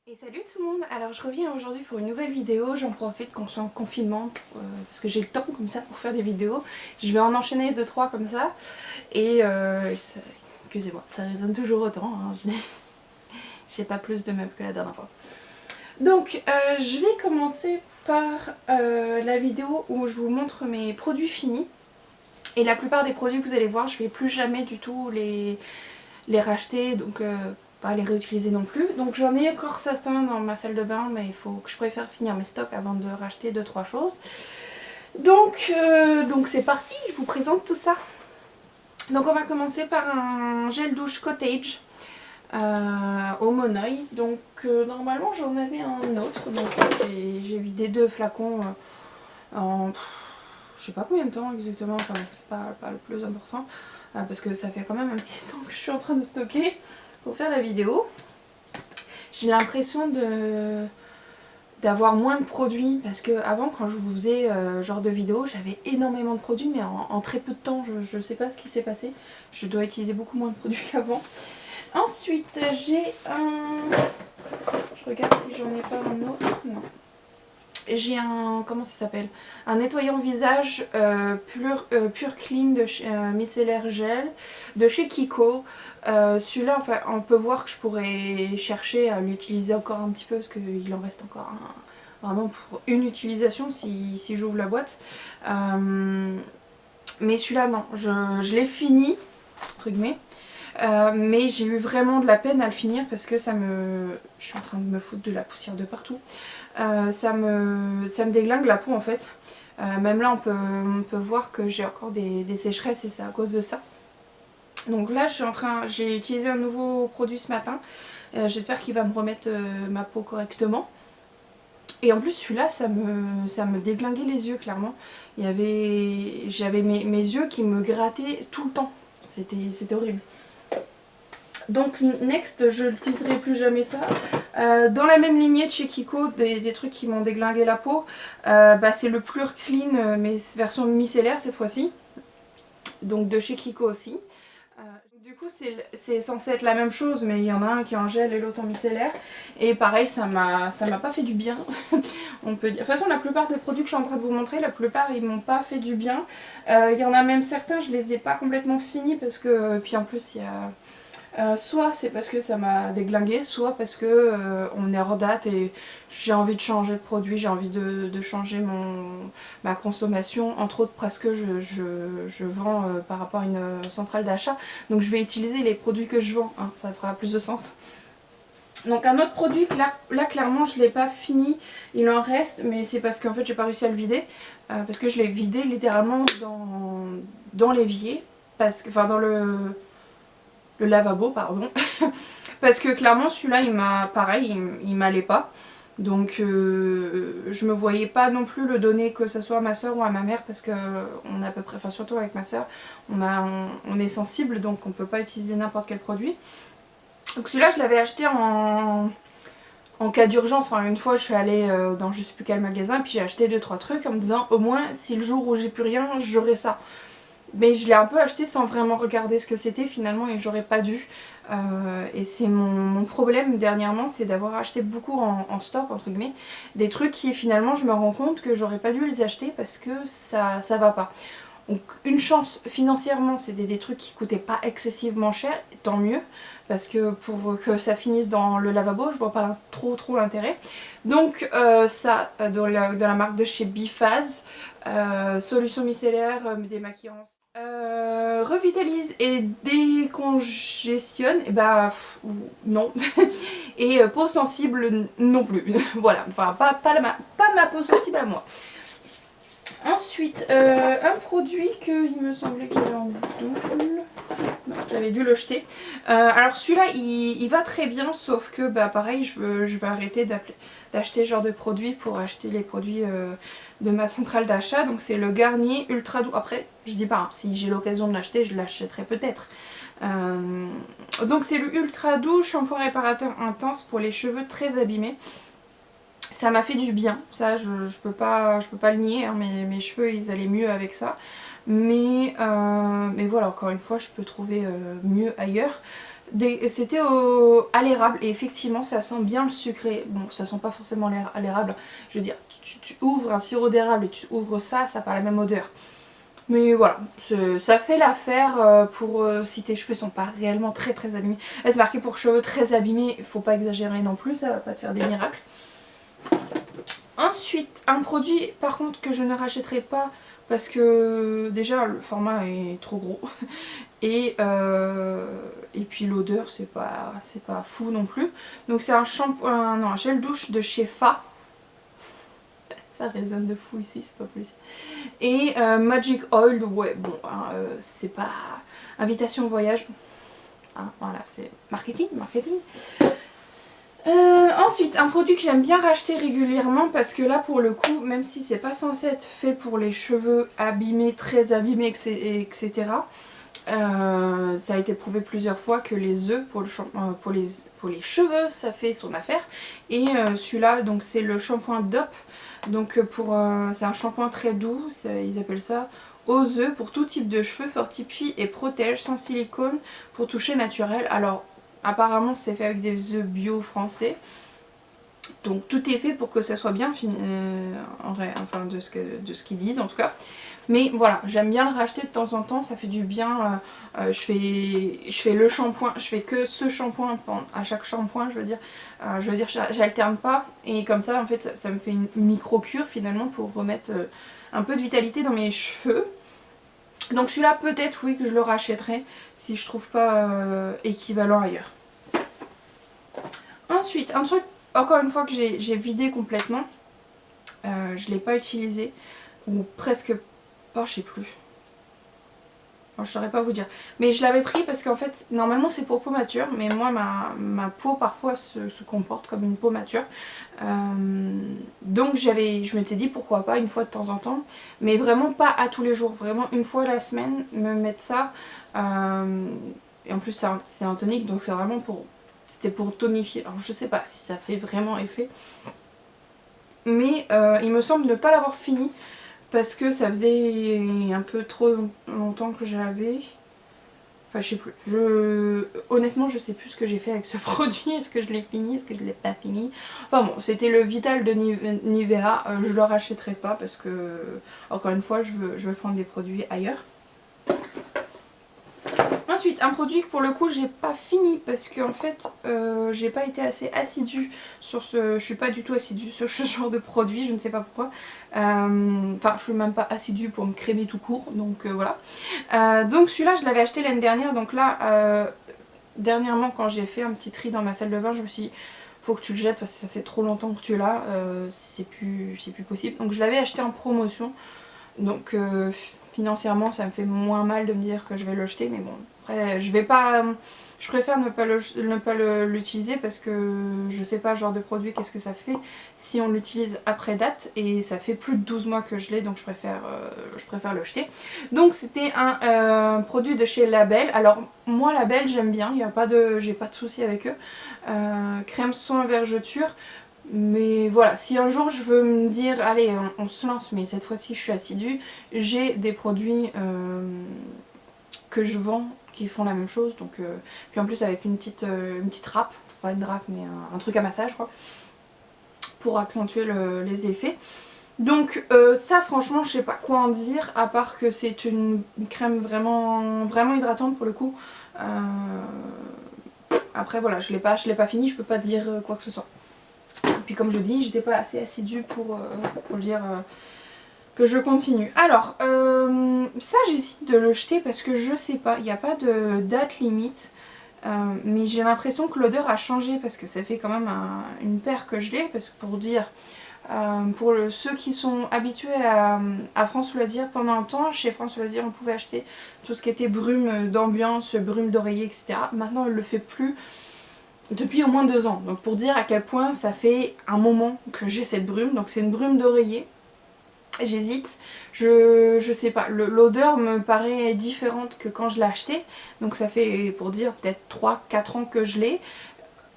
Et salut tout le monde, alors je reviens aujourd'hui pour une nouvelle vidéo, j'en profite qu'on soit en confinement parce que j'ai le temps comme ça pour faire des vidéos. Je vais en enchaîner 2-3 comme ça et excusez-moi, ça résonne toujours autant, hein. J'ai pas plus de meubles que la dernière fois. Donc je vais commencer par la vidéo où je vous montre mes produits finis. Et la plupart des produits que vous allez voir, je vais plus jamais du tout les racheter, donc pas les réutiliser non plus. Donc j'en ai encore certains dans ma salle de bain, mais il faut que je préfère finir mes stocks avant de racheter 2-3 choses. Donc c'est parti, je vous présente tout ça. Donc on va commencer par un gel douche Cottage au Monoï. Donc normalement j'en avais un autre, donc j'ai vidé 2 flacons en je sais pas combien de temps exactement, enfin c'est pas le plus important parce que ça fait quand même un petit temps que je suis en train de stocker pour faire la vidéo. J'ai l'impression d'avoir moins de produits parce que avant, quand je vous faisais genre de vidéo, j'avais énormément de produits mais en très peu de temps. Je sais pas ce qui s'est passé, je dois utiliser beaucoup moins de produits qu'avant. Ensuite j'ai un... je regarde si j'en ai pas un autre, non. J'ai un, comment ça s'appelle, un nettoyant visage Pure Clean de micellaire gel de chez Kiko. Celui-là, enfin, on peut voir que je pourrais chercher à l'utiliser encore un petit peu parce qu'il en reste encore vraiment pour une utilisation si j'ouvre la boîte. Mais celui-là, non, je l'ai fini, entre guillemets. Mais j'ai eu vraiment de la peine à le finir parce que ça me... Je suis en train de me foutre de la poussière de partout. Ça me déglingue la peau en fait. Même là on peut voir que j'ai encore des sécheresses et c'est à cause de ça. Donc là j'ai utilisé un nouveau produit ce matin. J'espère qu'il va me remettre ma peau correctement. Et en plus celui-là ça me déglinguait les yeux clairement. J'avais mes yeux qui me grattaient tout le temps. C'était horrible. Donc next, je n'utiliserai plus jamais ça. Dans la même lignée de chez Kiko, des trucs qui m'ont déglingué la peau, c'est le Pure Clean, mais version micellaire cette fois-ci. Donc de chez Kiko aussi. Du coup c'est censé être la même chose, mais il y en a un qui est en gel et l'autre en micellaire. Et pareil, ça m'a pas fait du bien, on peut dire. De toute façon, la plupart des produits que je suis en train de vous montrer, la plupart ils m'ont pas fait du bien. Il y en a même certains, je les ai pas complètement finis parce que... Puis en plus il y a... soit c'est parce que ça m'a déglingué, soit parce que on est hors date et j'ai envie de changer de produit, j'ai envie de changer ma consommation, entre autres parce que je vends par rapport à une centrale d'achat, donc je vais utiliser les produits que je vends, hein, ça fera plus de sens. Donc un autre produit que là clairement je ne l'ai pas fini, il en reste, mais c'est parce qu'en fait j'ai pas réussi à le vider, parce que je l'ai vidé littéralement dans l'évier, enfin dans le lavabo, pardon. Parce que clairement celui-là il m'allait pas. Donc je me voyais pas non plus le donner, que ce soit à ma soeur ou à ma mère, parce que on a à peu près, enfin surtout avec ma soeur, on est sensible, donc on peut pas utiliser n'importe quel produit. Donc celui-là je l'avais acheté en cas d'urgence. Enfin une fois je suis allée dans je sais plus quel magasin, puis j'ai acheté 2-3 trucs en me disant au moins si le jour où j'ai plus rien j'aurai ça. Mais je l'ai un peu acheté sans vraiment regarder ce que c'était finalement, et j'aurais pas dû. Et c'est mon problème dernièrement, c'est d'avoir acheté beaucoup en stock entre guillemets, des trucs qui finalement je me rends compte que j'aurais pas dû les acheter parce que ça va pas. Donc une chance financièrement, c'est des trucs qui coûtaient pas excessivement cher, tant mieux, parce que pour que ça finisse dans le lavabo, je vois pas trop l'intérêt. Donc ça, dans la marque de chez Biphase, solution micellaire démaquillant, revitalise et décongestionne, et bah non. Et peau sensible non plus. Voilà, enfin pas ma peau sensible à moi. Ensuite, un produit que il me semblait que j'avais en double. Non, j'avais dû le jeter. Alors celui-là, il va très bien, sauf que bah pareil, je vais arrêter d'acheter ce genre de produits pour acheter les produits de ma centrale d'achat. Donc c'est le Garnier Ultra Doux. Après, je dis pas, hein, si j'ai l'occasion de l'acheter, je l'achèterai peut-être. Donc c'est le Ultra Doux shampoing réparateur intense pour les cheveux très abîmés. Ça m'a fait du bien, ça je peux pas le nier, hein, mes cheveux ils allaient mieux avec ça. Mais voilà, encore une fois je peux trouver mieux ailleurs. C'était à l'érable et effectivement ça sent bien le sucré. Bon, ça sent pas forcément l'érable. Je veux dire, tu ouvres un sirop d'érable et tu ouvres ça, ça n'a pas la même odeur. Mais voilà, ça fait l'affaire pour si tes cheveux sont pas réellement très abîmés. Là c'est marqué pour cheveux très abîmés, faut pas exagérer non plus, ça va pas te faire des miracles. Ensuite, un produit par contre que je ne rachèterai pas parce que déjà le format est trop gros et puis l'odeur c'est pas fou non plus. Donc c'est un shampoing, non, un gel douche de chez Fa. Ça résonne de fou ici, c'est pas possible. Et Magic Oil, ouais bon, hein, c'est pas invitation au voyage. Hein, voilà, c'est marketing. Ensuite, un produit que j'aime bien racheter régulièrement parce que là pour le coup, même si c'est pas censé être fait pour les cheveux abîmés, très abîmés, etc. Ça a été prouvé plusieurs fois que les œufs pour les cheveux ça fait son affaire. Et celui-là donc c'est le shampoing DOP. Donc c'est un shampoing très doux, ils appellent ça aux œufs pour tout type de cheveux, fortifie et protège sans silicone pour toucher naturel. Alors apparemment c'est fait avec des œufs bio français. Donc tout est fait pour que ça soit bien enfin de ce qu'ils disent en tout cas. Mais voilà, j'aime bien le racheter de temps en temps, ça fait du bien. Je fais le shampoing, je fais que ce shampoing à chaque shampoing, je veux dire j'alterne pas. Et comme ça en fait ça me fait une micro-cure finalement pour remettre un peu de vitalité dans mes cheveux. Donc celui-là peut-être oui que je le rachèterai si je trouve pas équivalent ailleurs. Ensuite, un truc encore une fois que j'ai vidé complètement, je l'ai pas utilisé, ou presque pas, je sais plus. Bon, je saurais pas vous dire. Mais je l'avais pris parce qu'en fait, normalement c'est pour peau mature, mais moi ma peau parfois se comporte comme une peau mature. Donc je m'étais dit pourquoi pas une fois de temps en temps, mais vraiment pas à tous les jours, vraiment une fois la semaine, me mettre ça. Et en plus c'est un tonique, donc c'est vraiment c'était pour tonifier. Alors je sais pas si ça fait vraiment effet, mais il me semble ne pas l'avoir fini parce que ça faisait un peu trop longtemps que j'avais. Enfin je sais plus. Honnêtement je sais plus ce que j'ai fait avec ce produit. Est-ce que je l'ai fini, est-ce que je l'ai pas fini. Enfin bon, c'était le Vital de Nivea. Je le rachèterai pas parce que encore une fois je veux prendre des produits ailleurs. Ensuite, un produit que pour le coup j'ai pas fini parce que en fait j'ai pas été assez assidue sur je suis pas du tout assidue sur ce genre de produit, je ne sais pas pourquoi. Enfin je suis même pas assidue pour me crémer tout court, donc voilà. Donc celui-là je l'avais acheté l'année dernière, donc là dernièrement quand j'ai fait un petit tri dans ma salle de bain je me suis dit faut que tu le jettes parce que ça fait trop longtemps que tu l'as, c'est plus possible. Donc je l'avais acheté en promotion, donc financièrement ça me fait moins mal de me dire que je vais le jeter, mais bon après je préfère ne pas l'utiliser parce que je sais pas genre de produit qu'est-ce que ça fait si on l'utilise après date, et ça fait plus de 12 mois que je l'ai, donc je préfère le jeter. Donc c'était un produit de chez Label. Alors moi Label j'aime bien, j'ai pas de soucis avec eux. Crème soin vergeture. Mais voilà, si un jour je veux me dire allez on se lance, mais cette fois-ci je suis assidue, j'ai des produits que je vends qui font la même chose, donc puis en plus avec une petite râpe, pas une râpe mais un truc à massage quoi, pour accentuer les effets. Donc ça franchement je sais pas quoi en dire à part que c'est une crème vraiment hydratante pour le coup. Après voilà, je l'ai pas fini, je peux pas dire quoi que ce soit. Puis comme je dis, j'étais pas assez assidue pour dire que je continue. Alors, ça j'hésite de le jeter parce que je sais pas, il n'y a pas de date limite. Mais j'ai l'impression que l'odeur a changé parce que ça fait quand même une paire que je l'ai. Parce que pour dire, pour ceux qui sont habitués à France Loisirs, pendant un temps, chez France Loisirs on pouvait acheter tout ce qui était brume d'ambiance, brume d'oreiller, etc. Maintenant elle le fait plus. Depuis au moins 2 ans, donc pour dire à quel point ça fait un moment que j'ai cette brume. Donc c'est une brume d'oreiller, j'hésite, je sais pas, l'odeur me paraît différente que quand je l'ai acheté. Donc ça fait pour dire peut-être 3-4 ans que je l'ai.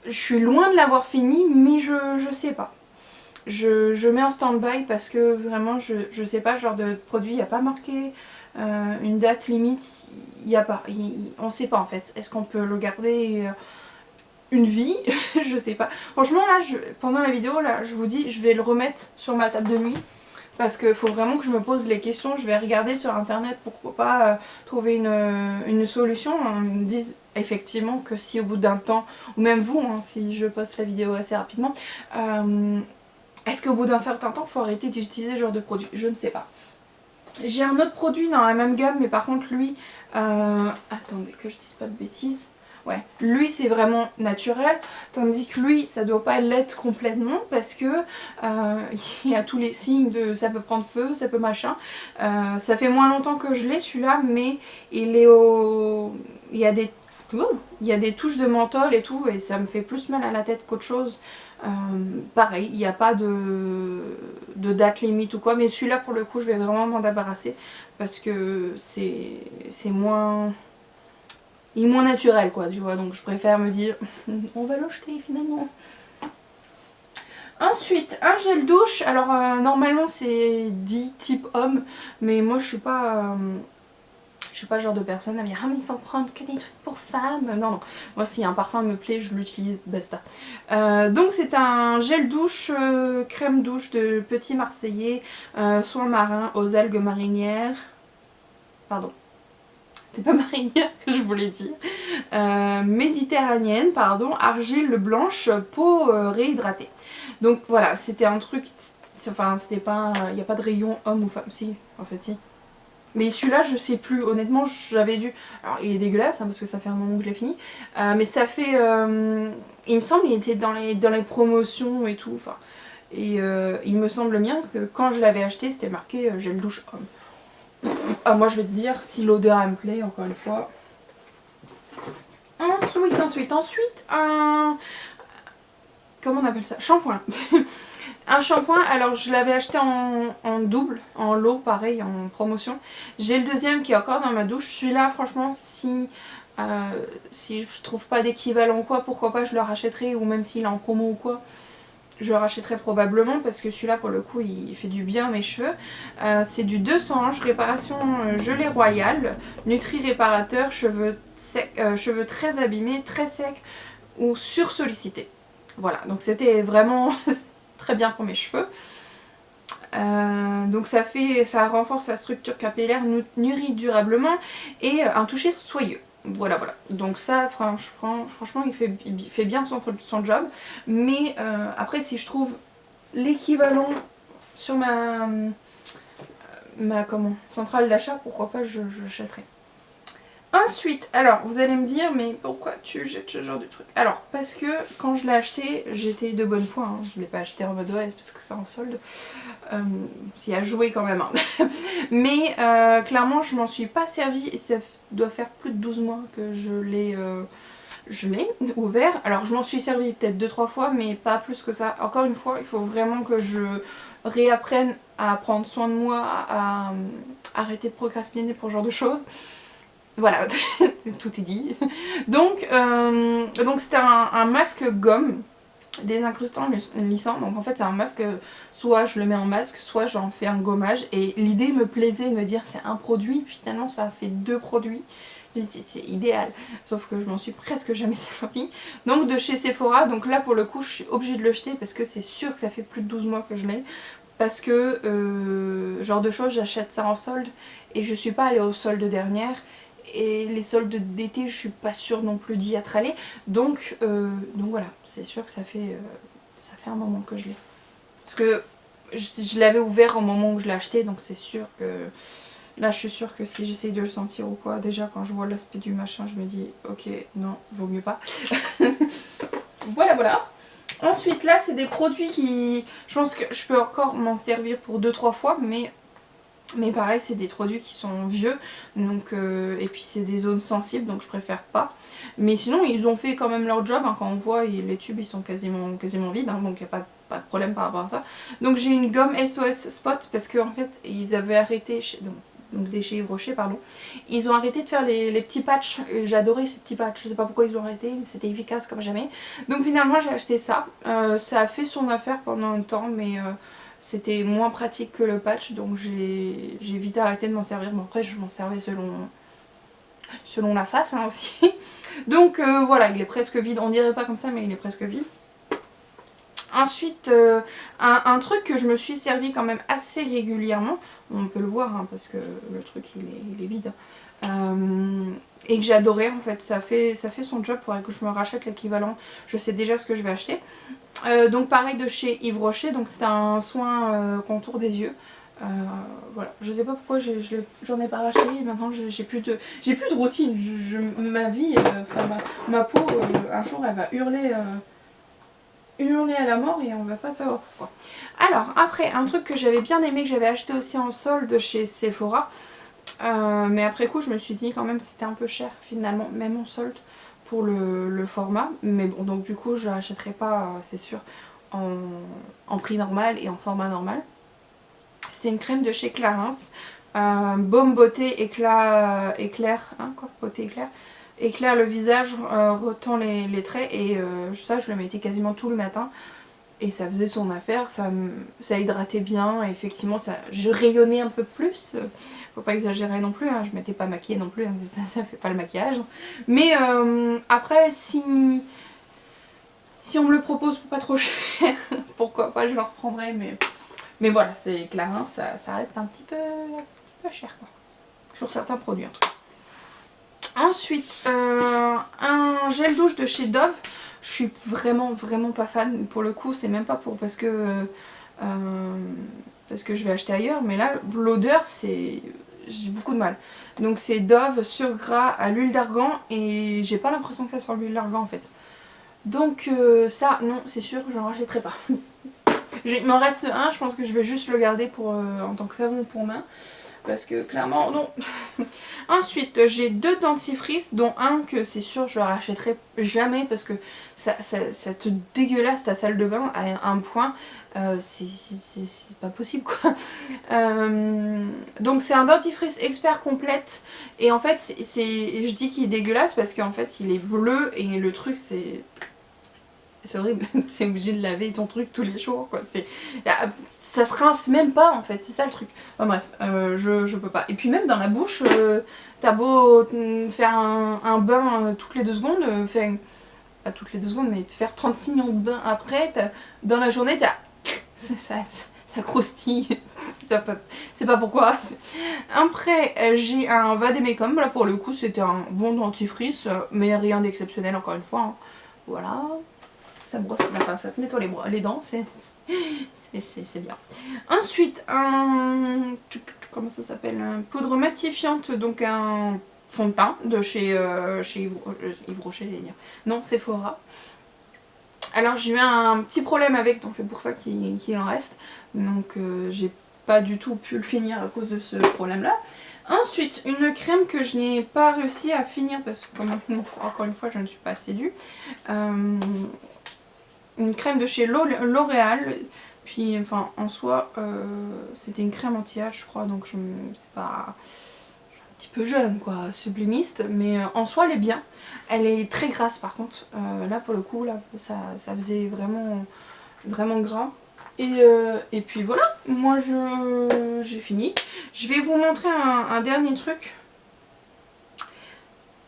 Je suis loin de l'avoir fini mais je sais pas. Je mets en stand-by parce que vraiment je sais pas, ce genre de produit il n'y a pas marqué une date limite, il n'y a pas. On sait pas en fait. Est-ce qu'on peut le garder une vie? Je sais pas. Franchement là, pendant la vidéo, là, je vous dis, je vais le remettre sur ma table de nuit. Parce qu'il faut vraiment que je me pose les questions. Je vais regarder sur internet, pourquoi pas trouver une solution. On me dise effectivement que si au bout d'un temps, ou même vous, hein, si je poste la vidéo assez rapidement, est-ce qu'au bout d'un certain temps, il faut arrêter d'utiliser ce genre de produit? Je ne sais pas. J'ai un autre produit dans la même gamme, mais par contre lui, attendez que je dise pas de bêtises. Ouais, lui c'est vraiment naturel, tandis que lui ça doit pas l'être complètement parce que il y a tous les signes de ça peut prendre feu, ça peut machin. Ça fait moins longtemps que je l'ai celui-là, mais il est au... il y a des touches de menthol et tout, et ça me fait plus mal à la tête qu'autre chose. Pareil, il n'y a pas de date limite ou quoi, mais celui-là pour le coup je vais vraiment m'en débarrasser parce que c'est moins... il est moins naturel quoi, tu vois, donc je préfère me dire on va le jeter finalement. Ensuite, un gel douche, alors normalement c'est dit type homme, mais moi je suis pas le genre de personne à me dire ah mais il faut prendre que des trucs pour femmes. Non, non, moi si un parfum me plaît je l'utilise, basta. Donc c'est un gel douche, crème douche de Petit Marseillais, soin marin aux algues marinières, pardon. C'était pas marinière que je voulais dire. Méditerranéenne, pardon, argile blanche, peau réhydratée. Donc voilà, c'était un truc, enfin c'était pas, il n'y a pas de rayon homme ou femme, si, en fait si. Mais celui-là je sais plus, honnêtement j'avais dû, alors il est dégueulasse hein, parce que ça fait un moment que je l'ai fini, mais ça fait, il me semble il était dans les promotions et tout, enfin, et il me semble bien que quand je l'avais acheté c'était marqué gel douche homme. Ah, moi je vais te dire si l'odeur elle me plaît encore une fois. Ensuite un... comment on appelle ça? Shampoing. Un shampoing, alors je l'avais acheté en double, en lot pareil, en promotion. J'ai le deuxième qui est encore dans ma douche. Celui-là franchement si je trouve pas d'équivalent ou quoi, pourquoi pas je le rachèterai, ou même s'il est en promo ou quoi. Je le rachèterai probablement parce que celui-là pour le coup il fait du bien à mes cheveux. C'est du 200 réparation gelée royale, nutri réparateur, cheveux très abîmés, très secs ou sursollicités. Voilà, donc c'était vraiment très bien pour mes cheveux. Donc ça renforce la structure capillaire, nourrit durablement et un toucher soyeux. Voilà, voilà. Donc ça, franchement, il fait bien son job. Mais après, si je trouve l'équivalent sur ma centrale d'achat, pourquoi pas, je l'achèterai. Ensuite, alors vous allez me dire, mais pourquoi tu jettes ce genre de truc? Alors, parce que quand je l'ai acheté, j'étais de bonne foi, hein. Je ne l'ai pas acheté en mode ouais, parce que c'est en solde. S'il y a joué quand même. Hein. Mais clairement, je m'en suis pas servi et ça doit faire plus de 12 mois que je l'ai ouvert. Alors, je m'en suis servi peut-être 2-3 fois, mais pas plus que ça. Encore une fois, il faut vraiment que je réapprenne à prendre soin de moi, à arrêter de procrastiner pour ce genre de choses. Voilà, tout est dit. Donc c'était un masque gomme désincrustant lissant. Donc en fait c'est un masque, soit je le mets en masque, soit j'en fais un gommage. Et l'idée me plaisait de me dire c'est un produit, finalement ça a fait 2 produits. C'est idéal, sauf que je m'en suis presque jamais servi. Donc de chez Sephora, donc là pour le coup je suis obligée de le jeter parce que c'est sûr que ça fait plus de 12 mois que je l'ai. Parce que genre de choses, j'achète ça en solde et je suis pas allée au solde dernière. Et les soldes d'été je suis pas sûre non plus d'y être allée, donc voilà, c'est sûr que ça fait un moment que je l'ai, parce que je l'avais ouvert au moment où je l'ai acheté, donc c'est sûr que là je suis sûre que si j'essaye de le sentir ou quoi, déjà quand je vois l'aspect du machin je me dis ok non, vaut mieux pas. Voilà voilà. Ensuite là c'est des produits qui, je pense que je peux encore m'en servir pour 2-3 fois, mais pareil c'est des produits qui sont vieux, donc, et puis c'est des zones sensibles donc je préfère pas. Mais sinon ils ont fait quand même leur job, hein, quand on voit les tubes ils sont quasiment vides, hein, donc il n'y a pas de problème par rapport à ça. Donc j'ai une gomme SOS Spot parce qu'en fait ils avaient arrêté, donc des chez Yves Rocher pardon, ils ont arrêté de faire les petits patchs. J'adorais ces petits patchs, je sais pas pourquoi ils ont arrêté, mais c'était efficace comme jamais. Donc finalement j'ai acheté ça, ça a fait son affaire pendant un temps, mais c'était moins pratique que le patch, donc j'ai vite arrêté de m'en servir. Bon après je m'en servais selon la face hein, aussi. Donc voilà, il est presque vide, on dirait pas comme ça mais il est presque vide. Ensuite, un truc que je me suis servi quand même assez régulièrement, on peut le voir hein, parce que le truc il est vide, et que j'adorais en fait, ça fait son job, il faudrait que je me rachète l'équivalent, je sais déjà ce que je vais acheter. Donc pareil de chez Yves Rocher, donc c'est un soin contour des yeux. Voilà, je sais pas pourquoi j'en ai pas racheté, maintenant j'ai plus de routine, ma vie, enfin ma peau, un jour elle va hurler à la mort et on va pas savoir pourquoi. Alors après, un truc que j'avais bien aimé, que j'avais acheté aussi en solde chez Sephora, mais après coup je me suis dit quand même c'était un peu cher finalement, même en solde pour le format, mais bon donc du coup je l'achèterai pas c'est sûr en prix normal et en format normal. C'était une crème de chez Clarins, baume beauté éclair, hein, quoi, beauté éclair, éclaire le visage, retend les traits et ça je le mettais quasiment tout le matin et ça faisait son affaire, ça hydratait bien et effectivement je rayonnais un peu plus, faut pas exagérer non plus, hein, je m'étais pas maquillée non plus, hein, ça fait pas le maquillage, mais après si on me le propose pour pas trop cher, pourquoi pas je le reprendrai, mais voilà, c'est Clarins, ça reste un petit peu cher quoi, sur certains produits en tout cas. Ensuite, un gel douche de chez Dove. Je suis vraiment pas fan. Pour le coup, c'est même pas parce que je vais acheter ailleurs. Mais là, l'odeur, j'ai beaucoup de mal. Donc c'est Dove sur gras à l'huile d'argan. Et j'ai pas l'impression que ça sent l'huile d'argan en fait. Donc ça, non, c'est sûr, j'en rachèterai pas. Il m'en reste un, je pense que je vais juste le garder en tant que savon pour main. Parce que clairement non. Ensuite j'ai 2 dentifrices dont un que c'est sûr je ne rachèterai jamais parce que ça te dégueulasse ta salle de bain à un point, c'est pas possible quoi. Donc c'est un dentifrice expert complète et en fait je dis qu'il est dégueulasse parce qu'en fait il est bleu et le truc c'est horrible, c'est obligé de laver ton truc tous les jours quoi, ça se rince même pas en fait, c'est ça le truc. Enfin bref, je peux pas. Et puis même dans la bouche, t'as beau faire un bain toutes les 2 secondes, pas toutes les 2 secondes mais te faire 36 millions de bains après, dans la journée ça croustille, c'est pas pourquoi. Après j'ai un Vademecum, là pour le coup c'était un bon dentifrice, mais rien d'exceptionnel encore une fois, hein. Voilà. Ça brosse, enfin ça te nettoie les dents, c'est bien. Ensuite, comment ça s'appelle, un poudre matifiante, donc un fond de teint de chez Yves Rocher, j'allais dire. Non, Sephora. Alors j'ai eu un petit problème avec, donc c'est pour ça qu'il en reste. Donc j'ai pas du tout pu le finir à cause de ce problème-là. Ensuite, une crème que je n'ai pas réussi à finir parce que, encore une fois, je ne suis pas assidue. Une crème de chez L'Oréal, puis enfin en soi c'était une crème anti-âge je crois, donc c'est pas, je suis un petit peu jeune quoi, sublimiste, mais en soi elle est bien, elle est très grasse par contre, là pour le coup là ça faisait vraiment gras. Et puis voilà, moi j'ai fini. Je vais vous montrer un dernier truc.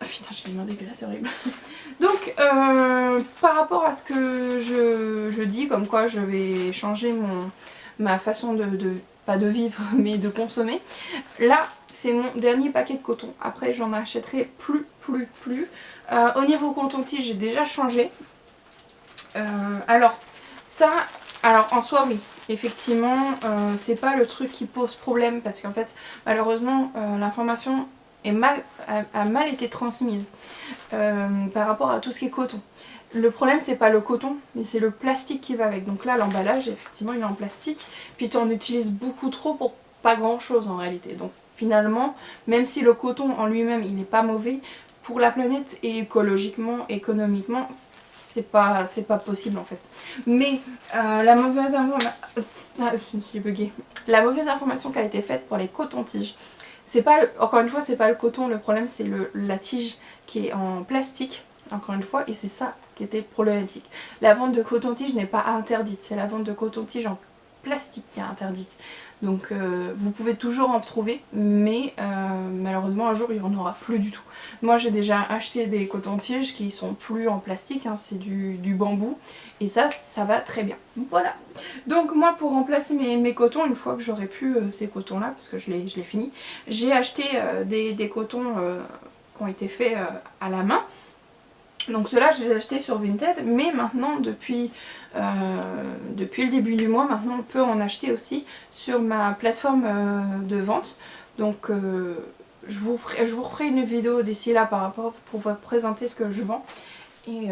Oh putain, j'ai demandé que là c'est horrible. Donc par rapport à ce que je dis, comme quoi je vais changer ma façon pas de vivre mais de consommer, là c'est mon dernier paquet de coton. Après j'en achèterai plus. Au niveau coton-tige j'ai déjà changé. Alors en soi oui, effectivement c'est pas le truc qui pose problème parce qu'en fait malheureusement l'information a mal été transmise par rapport à tout ce qui est coton. Le problème c'est pas le coton mais c'est le plastique qui va avec. Donc là l'emballage effectivement il est en plastique, puis tu en utilises beaucoup trop pour pas grand chose en réalité. Donc finalement même si le coton en lui-même il n'est pas mauvais, pour la planète et écologiquement, économiquement c'est pas possible en fait. Mais la mauvaise information qui a été faite pour les cotons-tiges, c'est pas encore une fois c'est pas le coton, le problème c'est la tige qui est en plastique encore une fois, et c'est ça qui était problématique. La vente de coton-tige n'est pas interdite, c'est la vente de coton-tige en plastique qui est interdite. Donc vous pouvez toujours en trouver, mais malheureusement un jour il n'y en aura plus du tout. Moi j'ai déjà acheté des cotons-tiges qui sont plus en plastique, hein, c'est du bambou, et ça va très bien. Voilà. Donc moi pour remplacer mes cotons, une fois que j'aurai plus ces cotons là, parce que je l'ai fini, j'ai acheté des cotons qui ont été faits à la main. Donc ceux-là je les ai achetés sur Vinted, mais maintenant depuis le début du mois, maintenant on peut en acheter aussi sur ma plateforme de vente. Donc je vous referai une vidéo d'ici là par rapport pour vous présenter ce que je vends. Et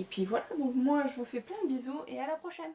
puis voilà, donc moi je vous fais plein de bisous et à la prochaine.